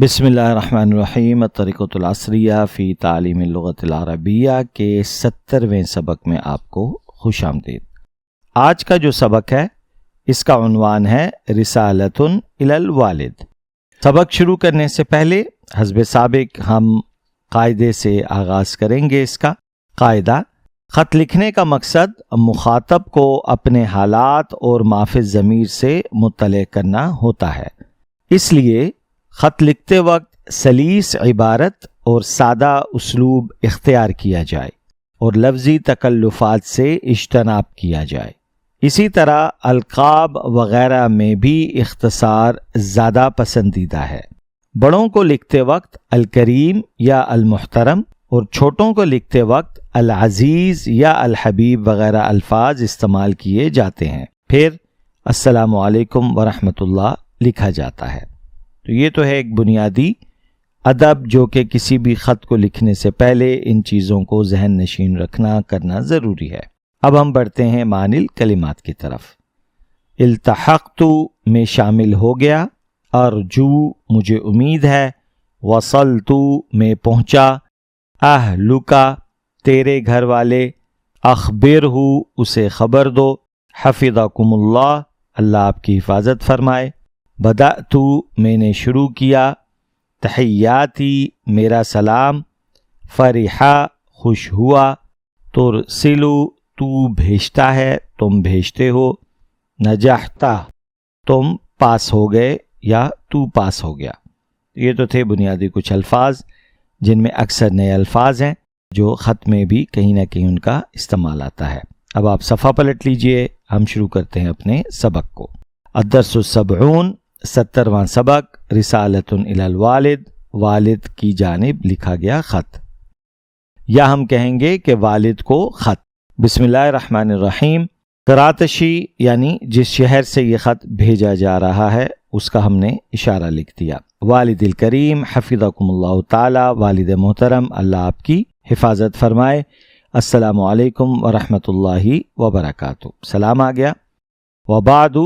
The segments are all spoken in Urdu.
بسم اللہ الرحمن الرحیم الطریقۃ العصریہ فی تعلیم اللغۃ العربیہ کے 70ویں سبق میں آپ کو خوش آمدید۔ آج کا جو سبق ہے اس کا عنوان ہے رسالۃ الی الوالد۔ سبق شروع کرنے سے پہلے حسب سابق ہم قاعدے سے آغاز کریں گے۔ اس کا قاعدہ: خط لکھنے کا مقصد مخاطب کو اپنے حالات اور معاف ضمیر سے مطلع کرنا ہوتا ہے، اس لیے خط لکھتے وقت سلیس عبارت اور سادہ اسلوب اختیار کیا جائے اور لفظی تکلفات سے اجتناب کیا جائے۔ اسی طرح القاب وغیرہ میں بھی اختصار زیادہ پسندیدہ ہے۔ بڑوں کو لکھتے وقت الکریم یا المحترم اور چھوٹوں کو لکھتے وقت العزیز یا الحبیب وغیرہ الفاظ استعمال کیے جاتے ہیں۔ پھر السلام علیکم ورحمۃ اللہ لکھا جاتا ہے۔ تو یہ تو ہے ایک بنیادی ادب جو کہ کسی بھی خط کو لکھنے سے پہلے ان چیزوں کو ذہن نشین کرنا ضروری ہے۔ اب ہم بڑھتے ہیں معنی الکلمات کی طرف۔ التحقت میں شامل ہو گیا، ارجو مجھے امید ہے، وصلت میں پہنچا، اہلک تیرے گھر والے، اخبرہ اسے خبر دو، حفظکم اللہ اللہ آپ کی حفاظت فرمائے، بدأت میں نے شروع کیا، تحیاتی میرا سلام، فرحہ خوش ہوا، ترسل تو بھیجتا ہے تم بھیجتے ہو، نجحت تم پاس ہو گئے یا تو پاس ہو گیا۔ یہ تو تھے بنیادی کچھ الفاظ جن میں اکثر نئے الفاظ ہیں جو خط میں بھی کہیں نہ کہیں ان کا استعمال آتا ہے۔ اب آپ صفحہ پلٹ لیجئے، ہم شروع کرتے ہیں اپنے سبق کو۔ الدرس السبعون 70واں سبق، رسالۃ الی الوالد، والد کی جانب لکھا گیا خط، یا ہم کہیں گے کہ والد کو خط۔ بسم اللہ الرحمن الرحیم۔ کراتشی یعنی جس شہر سے یہ خط بھیجا جا رہا ہے اس کا ہم نے اشارہ لکھ دیا۔ والد الکریم حفظکم اللہ تعالی، والد محترم اللہ آپ کی حفاظت فرمائے، السلام علیکم ورحمۃ اللہ وبرکاتہ، سلام آ گیا۔ وبعد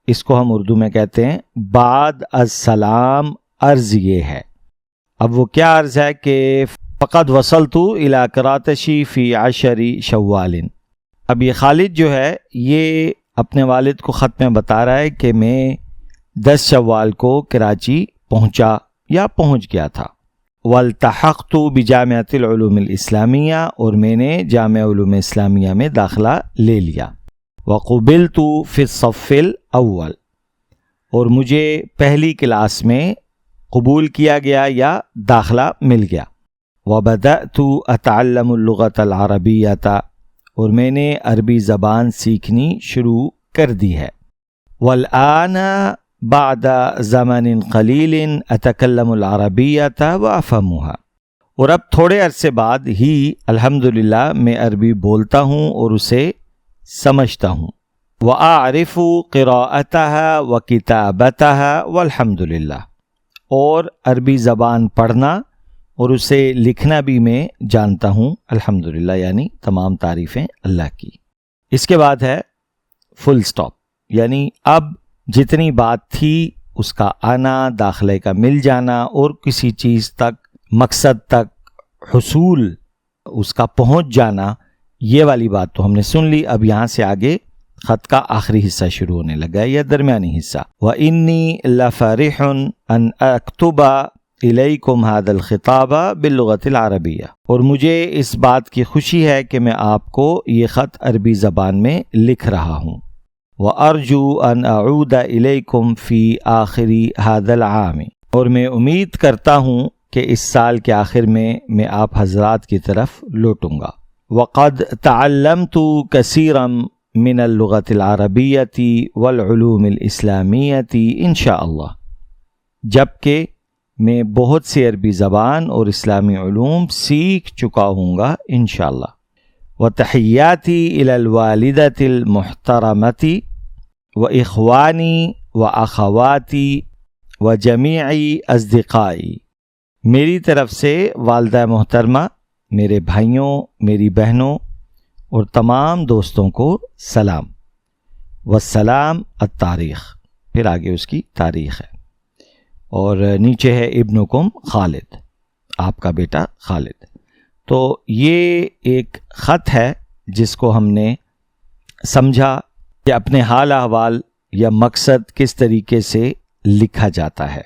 اس کو ہم اردو میں کہتے ہیں بعد السلام، عرض یہ ہے۔ اب وہ کیا عرض ہے کہ فقد وصلت الی کراتشی فی 10 شوال۔ اب یہ خالد جو ہے یہ اپنے والد کو خط میں بتا رہا ہے کہ میں 10 شوال کو کراچی پہنچا یا پہنچ گیا تھا۔ والتحقت بجامعۃ العلوم الاسلامیہ، اور میں نے جامعہ علوم اسلامیہ میں داخلہ لے لیا۔ وقبلت فی الصف الاول، اور مجھے پہلی کلاس میں قبول کیا گیا یا داخلہ مل گیا۔ وبدأت اتعلم اللغۃ العربیۃ، اور میں نے عربی زبان سیکھنی شروع کر دی ہے۔ والآن بعد زمن قلیل اتکلم العربیۃ وافہمھا، اور اب تھوڑے عرصے بعد ہی الحمدللہ میں عربی بولتا ہوں اور اسے سمجھتا ہوں۔ وَأَعْرِفُ قِرَاءَتَهَا وَكِتَابَتَهَا وَالْحَمْدُلِلَّہ، اور عربی زبان پڑھنا اور اسے لکھنا بھی میں جانتا ہوں، الحمدللہ یعنی تمام تعریفیں اللہ کی۔ اس کے بعد ہے فل سٹاپ، یعنی اب جتنی بات تھی اس کا آنا، داخلے کا مل جانا اور کسی چیز تک، مقصد تک حصول، اس کا پہنچ جانا، یہ والی بات تو ہم نے سن لی۔ اب یہاں سے آگے خط کا آخری حصہ شروع ہونے لگا ہے یا درمیانی حصہ۔ وَإِنِّي لَفَرِحٌ أَنْ أَكْتُبَ إِلَيْكُمْ هَذَا الْخِطَابَ بِاللُّغَةِ الْعَرَبِيَّةِ، اور مجھے اس بات کی خوشی ہے کہ میں آپ کو یہ خط عربی زبان میں لکھ رہا ہوں۔ وَأَرْجُو أَنْ أَعُودَ إِلَيْكُمْ فِي آخِرِ هَذَا الْعَامِ، اور میں امید کرتا ہوں کہ اس سال کے آخر میں آپ حضرات کی طرف لوٹوں گا۔ وَقَدْ تَعَلَّمْتُ كَثِيرًا من اللغة العربية والعلوم الاسلامیة انشاءاللہ، جبکہ میں بہت سی عربی زبان اور اسلامی علوم سیکھ چکا ہوں گا انشاءاللہ۔ وتحیاتی الی الوالدۃ المحترمۃ واخوانی واخواتی وجمیع اصدقائی، میری طرف سے والدہ محترمہ، میرے بھائیوں، میری بہنوں اور تمام دوستوں کو سلام۔ والسلام التاریخ، پھر آگے اس کی تاریخ ہے۔ اور نیچے ہے ابنکم خالد، آپ کا بیٹا خالد۔ تو یہ ایک خط ہے جس کو ہم نے سمجھا کہ اپنے حال احوال یا مقصد کس طریقے سے لکھا جاتا ہے۔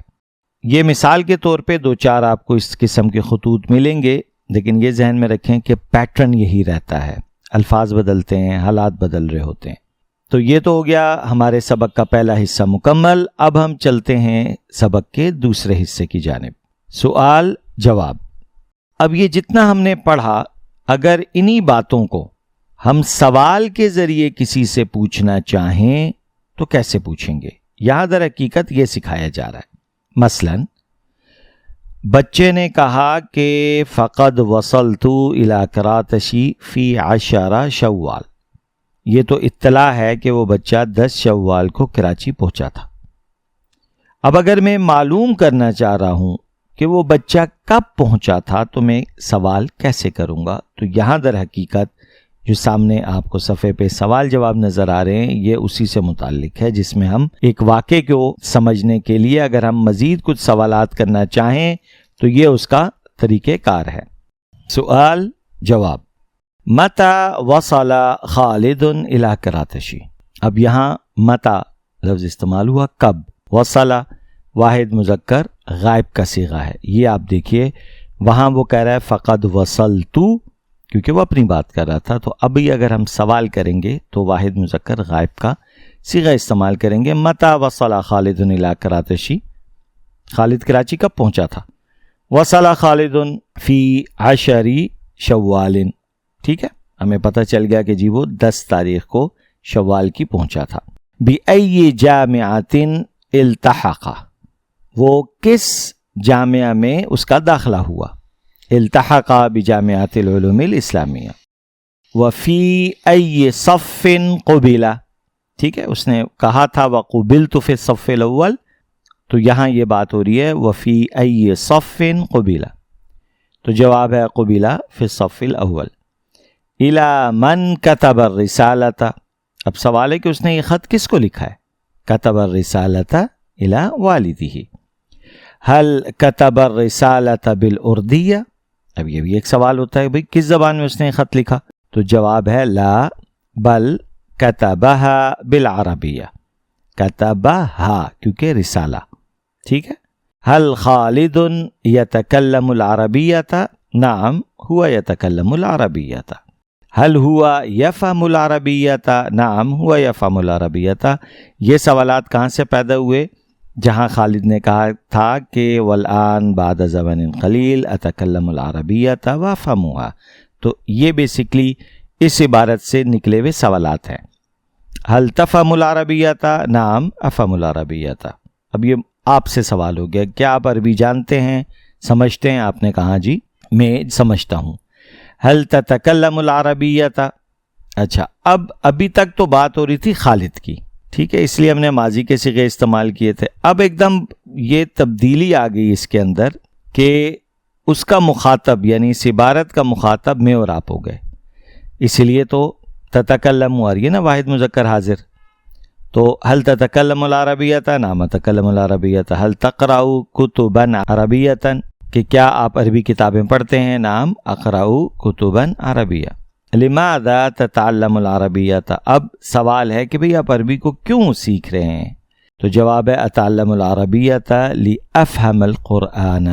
یہ مثال کے طور پہ 2-4 آپ کو اس قسم کے خطوط ملیں گے، لیکن یہ ذہن میں رکھیں کہ پیٹرن یہی رہتا ہے، الفاظ بدلتے ہیں، حالات بدل رہے ہوتے ہیں۔ تو یہ تو ہو گیا ہمارے سبق کا پہلا حصہ مکمل۔ اب ہم چلتے ہیں سبق کے دوسرے حصے کی جانب، سوال جواب۔ اب یہ جتنا ہم نے پڑھا، اگر انہی باتوں کو ہم سوال کے ذریعے کسی سے پوچھنا چاہیں تو کیسے پوچھیں گے؟ یہاں در حقیقت یہ سکھایا جا رہا ہے۔ مثلا بچے نے کہا کہ فقد وصلت الی کراتشی فی 10 شوال، یہ تو اطلاع ہے کہ وہ بچہ 10 شوال کو کراچی پہنچا تھا۔ اب اگر میں معلوم کرنا چاہ رہا ہوں کہ وہ بچہ کب پہنچا تھا تو میں سوال کیسے کروں گا؟ تو یہاں در حقیقت جو سامنے آپ کو صفحے پہ سوال جواب نظر آ رہے ہیں، یہ اسی سے متعلق ہے، جس میں ہم ایک واقعے کو سمجھنے کے لیے اگر ہم مزید کچھ سوالات کرنا چاہیں تو یہ اس کا طریقہ کار ہے۔ سوال جواب۔ متى وصل خالد الى کراتشی؟ اب یہاں متى لفظ استعمال ہوا، کب؟ وصل واحد مذکر غائب کا صیغہ ہے۔ یہ آپ دیکھیے وہاں وہ کہہ رہا ہے فقد وصلت، کیونکہ وہ اپنی بات کر رہا تھا۔ تو ابھی اگر ہم سوال کریں گے تو واحد مذکر غائب کا صیغہ استعمال کریں گے۔ متى وصل خالد الى کراتشی، خالد کراچی کب پہنچا تھا؟ وصل خالد فی 10 شوال، ٹھیک ہے، ہمیں پتہ چل گیا کہ جی وہ 10 تاریخ کو شوال کی پہنچا تھا۔ بأی جامعۃ التحق، وہ کس جامعہ میں اس کا داخلہ ہوا؟ التحق بجامعۃ العلوم الاسلامیہ۔ وفی ای صف قبل، ٹھیک ہے، اس نے کہا تھا وقبلت فی الصف الاول، تو یہاں یہ بات ہو رہی ہے وفی ای صف قبل، تو جواب ہے قبل فی الصف الاول۔ الی من کتب الرسالۃ، اب سوال ہے کہ اس نے یہ خط کس کو لکھا ہے؟ کتب الرسالۃ الی والدہ۔ هل کتب الرسالۃ بالاردیہ؟ اب یہ بھی ایک سوال ہوتا ہے، بھئی کس زبان میں اس نے خط لکھا؟ تو جواب ہے لا بل کتبہا بالعربیہ، کتبہا کیونکہ رسالہ، ٹھیک ہے۔ هل خالد یتکلم العربیۃ؟ نعم هو یتکلم العربیۃ۔ هل هو یفهم العربیۃ؟ نعم هو یفهم العربیۃ۔ یہ سوالات کہاں سے پیدا ہوئے؟ جہاں خالد نے کہا تھا کہ والآن بعد زمن قلیل اتکلم العربیۃ وافهمها، تو یہ بیسکلی اس عبارت سے نکلے ہوئے سوالات ہیں۔ هل تفهم العربیۃ؟ نعم افهم العربیۃ۔ اب یہ آپ سے سوال ہو گیا، کیا آپ عربی جانتے ہیں، سمجھتے ہیں؟ آپ نے کہا جی میں سمجھتا ہوں۔ هل تتکلم العربیۃ؟ اچھا، اب ابھی تک تو بات ہو رہی تھی خالد کی، ٹھیک ہے، اس لیے ہم نے ماضی کے صیغے استعمال کیے تھے۔ اب ایک دم یہ تبدیلی آ گئی اس کے اندر کہ اس کا مخاطب یعنی اس عبارت کا مخاطب میں اور آپ ہو گئے، اس لیے تو تتکلم آ رہی ہے نا واحد مذکر حاضر۔ تو هل تتکلم العربیۃ؟ نعم اتکلم العربیۃ۔ هل تقرأ کتبا عربیۃ؟ کہ کیا آپ عربی کتابیں پڑھتے ہیں؟ نعم اقرأ کتبا عربیہ۔ لماذا تتعلم العربیۃ؟ اب سوال ہے کہ بھئی آپ عربی کو کیوں سیکھ رہے ہیں؟ تو جواب ہے اتعلم العربیۃ لافہم القرآن۔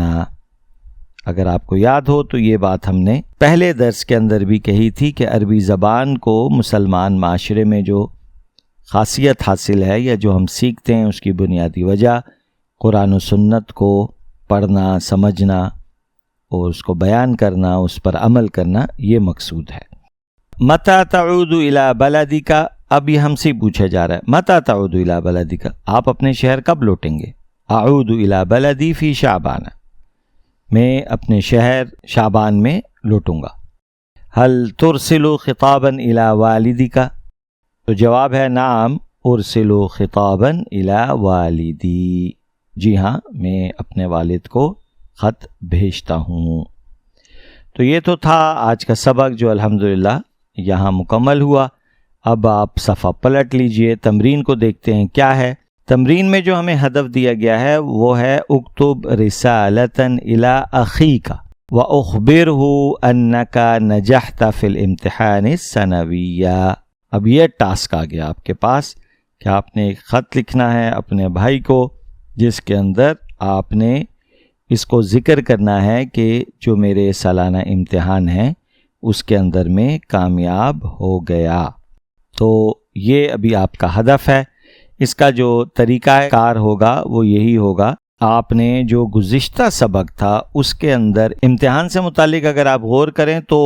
اگر آپ کو یاد ہو تو یہ بات ہم نے پہلے درس کے اندر بھی کہی تھی کہ عربی زبان کو مسلمان معاشرے میں جو خاصیت حاصل ہے یا جو ہم سیکھتے ہیں، اس کی بنیادی وجہ قرآن و سنت کو پڑھنا، سمجھنا اور اس کو بیان کرنا، اس پر عمل کرنا، یہ مقصود ہے۔ متى تعود الى بلدک؟ اب یہ ہم سے پوچھا جا رہا ہے متى تعود الى بلدک، آپ اپنے شہر کب لوٹیں گے؟ اعود الى بلدی فی شعبان، میں اپنے شہر شعبان میں لوٹوں گا۔ هل ترسل خطابا الى والدک؟ تو جواب ہے نعم ارسل خطابا الى والدی، جی ہاں میں اپنے والد کو خط بھیجتا ہوں۔ تو یہ تو تھا آج کا سبق جو الحمدللہ یہاں مکمل ہوا۔ اب آپ صفحہ پلٹ لیجئے، تمرین کو دیکھتے ہیں کیا ہے۔ تمرین میں جو ہمیں ہدف دیا گیا ہے وہ ہے اکتب رسالتاً الی اخیک وَأُخْبِرْهُ أَنَّكَ نَجَحْتَ فِي الْإِمْتِحَانِ السَّنَوِيَّ۔ اب یہ ٹاسک آ گیا آپ کے پاس کہ آپ نے ایک خط لکھنا ہے اپنے بھائی کو، جس کے اندر آپ نے اس کو ذکر کرنا ہے کہ جو میرے سالانہ امتحان ہیں اس کے اندر میں کامیاب ہو گیا۔ تو یہ ابھی آپ کا ہدف ہے۔ اس کا جو طریقہ کار ہوگا وہ یہی ہوگا، آپ نے جو گزشتہ سبق تھا اس کے اندر امتحان سے متعلق اگر آپ غور کریں تو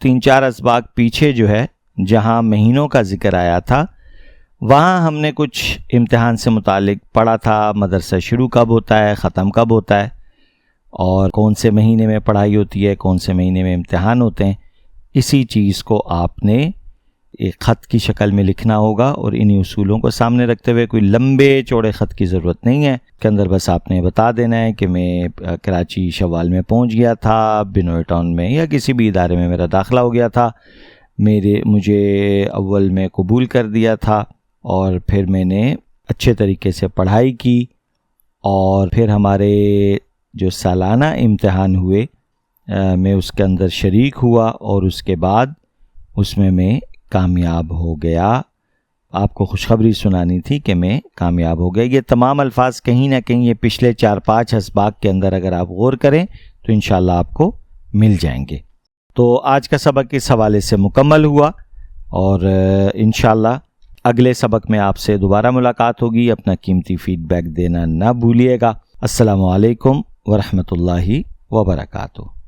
3-4 اسباق پیچھے جو ہے جہاں مہینوں کا ذکر آیا تھا وہاں ہم نے کچھ امتحان سے متعلق پڑھا تھا، مدرسہ شروع کب ہوتا ہے، ختم کب ہوتا ہے، اور کون سے مہینے میں پڑھائی ہوتی ہے، کون سے مہینے میں امتحان ہوتے ہیں۔ اسی چیز کو آپ نے ایک خط کی شکل میں لکھنا ہوگا، اور انہی اصولوں کو سامنے رکھتے ہوئے کوئی لمبے چوڑے خط کی ضرورت نہیں ہے کہ اندر بس آپ نے بتا دینا ہے کہ میں کراچی شوال میں پہنچ گیا تھا، بنوئی ٹاؤن میں یا کسی بھی ادارے میں میرا داخلہ ہو گیا تھا، مجھے اول میں قبول کر دیا تھا، اور پھر میں نے اچھے طریقے سے پڑھائی کی، اور پھر ہمارے جو سالانہ امتحان ہوئے میں اس کے اندر شریک ہوا، اور اس کے بعد اس میں کامیاب ہو گیا۔ آپ کو خوشخبری سنانی تھی کہ میں کامیاب ہو گیا۔ یہ تمام الفاظ کہیں نہ کہیں یہ پچھلے 4-5 اسباق کے اندر اگر آپ غور کریں تو انشاءاللہ آپ کو مل جائیں گے۔ تو آج کا سبق اس حوالے سے مکمل ہوا، اور انشاءاللہ اگلے سبق میں آپ سے دوبارہ ملاقات ہوگی۔ اپنا قیمتی فیڈ بیک دینا نہ بھولیے گا۔ السلام علیکم ورحمۃ اللہ وبرکاتہ۔